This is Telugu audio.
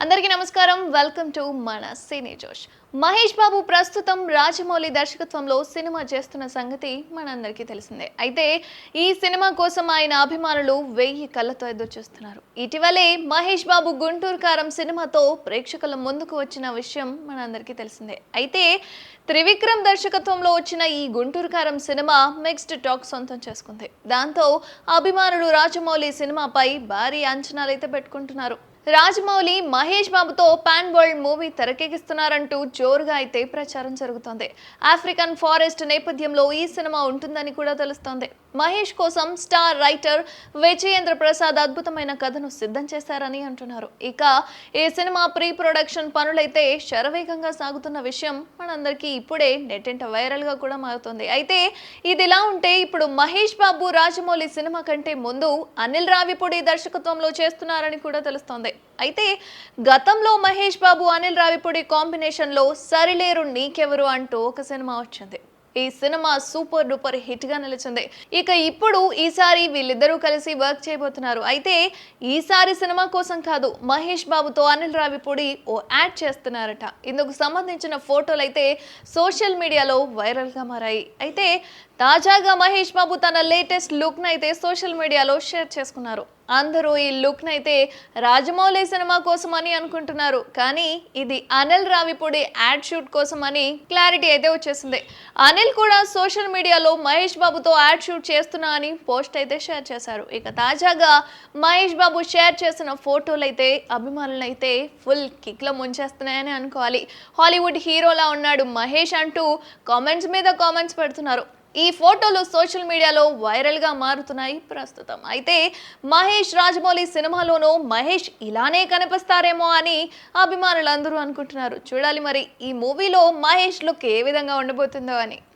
అందరికీ నమస్కారం. వెల్కమ్ టు మన సినీ జోష్. మహేష్ బాబు ప్రస్తుతం రాజమౌళి దర్శకత్వంలో సినిమా చేస్తున్న సంగతి మనందరికీ తెలిసిందే. అయితే ఈ సినిమా కోసం ఆయన అభిమానులు 1000 కళ్ళతో ఎదురు చూస్తున్నారు. ఇటీవలే మహేష్ బాబు గుంటూరు కారం సినిమాతో ప్రేక్షకుల ముందుకు వచ్చిన విషయం మనందరికీ తెలిసిందే. అయితే త్రివిక్రమ్ దర్శకత్వంలో వచ్చిన ఈ గుంటూరు కారం సినిమా మిక్స్డ్ టాక్ సొంతం చేసుకుంది. దాంతో అభిమానులు రాజమౌళి సినిమాపై భారీ అంచనాలైతే పెట్టుకుంటున్నారు. రాజమౌళి మహేష్ బాబుతో పాన్ వరల్డ్ మూవీ తెరకెక్కిస్తున్నారంటూ జోరుగా అయితే ప్రచారం జరుగుతోంది. ఆఫ్రికన్ ఫారెస్ట్ నేపథ్యంలో ఈ సినిమా ఉంటుందని కూడా తెలుస్తోంది. మహేష్ కోసం స్టార్ రైటర్ విజయేంద్ర ప్రసాద్ అద్భుతమైన కథను సిద్ధం చేశారని అంటున్నారు. ఇక ఈ సినిమా ప్రీ ప్రొడక్షన్ పనులైతే శరవేగంగా సాగుతున్న విషయం మనందరికీ ఇప్పుడే నెట్టింట వైరల్ గా కూడా మారుతోంది. అయితే ఇదిలా ఉంటే ఇప్పుడు మహేష్ బాబు రాజమౌళి సినిమా కంటే ముందు అనిల్ రావిపూడి దర్శకత్వంలో చేస్తున్నారని కూడా తెలుస్తోంది. అయితే గతంలో మహేష్ బాబు అనిల్ రావిపూడి కాంబినేషన్ లో సరిలేరు నీకెవరు అంటూ ఒక సినిమా వచ్చింది. ఈ సినిమా సూపర్ డూపర్ హిట్ గా నిలిచింది. ఇక ఇప్పుడు ఈసారి వీళ్ళిద్దరూ కలిసి వర్క్ చేయబోతున్నారు. అయితే ఈసారి సినిమా కోసం కాదు, మహేష్ బాబుతో అనిల్ రావిపూడి ఓ యాడ్ చేస్తున్నారట. ఇందుకు సంబంధించిన ఫోటోలు అయితే సోషల్ మీడియాలో వైరల్ గా మారాయి. అయితే తాజాగా మహేష్ బాబు తన లేటెస్ట్ లుక్ నైతే సోషల్ మీడియాలో షేర్ చేసుకున్నారు. అందరూ ఈ లుక్ నైతే రాజమౌళి సినిమా కోసం అని అనుకుంటున్నారు, కానీ ఇది అనిల్ రావిపూడి యాడ్ షూట్ కోసం అని క్లారిటీ అయితే వచ్చేసింది. అనిల్ కూడా సోషల్ మీడియాలో మహేష్ బాబుతో యాడ్ షూట్ చేస్తున్నా అని పోస్ట్ అయితే షేర్ చేశారు. ఇక తాజాగా మహేష్ బాబు షేర్ చేసిన ఫోటోలు అయితే అభిమానులు అయితే ఫుల్ కిక్లో ముంచేస్తున్నాయని అనుకోవాలి. హాలీవుడ్ హీరోలా ఉన్నాడు మహేష్ అంటూ కామెంట్స్ మీద కామెంట్స్ పెడుతున్నారు. ఈ ఫోటోలు సోషల్ మీడియాలో వైరల్ గా మారుతున్నాయి ప్రస్తుతం. అయితే మహేష్ రాజమౌళి సినిమాలోనూ మహేష్ ఇలానే కనిపిస్తారేమో అని అభిమానులు అందరూ అనుకుంటున్నారు. చూడాలి మరి ఈ మూవీలో మహేష్ లుక్ ఏ విధంగా ఉండబోతుందో అని.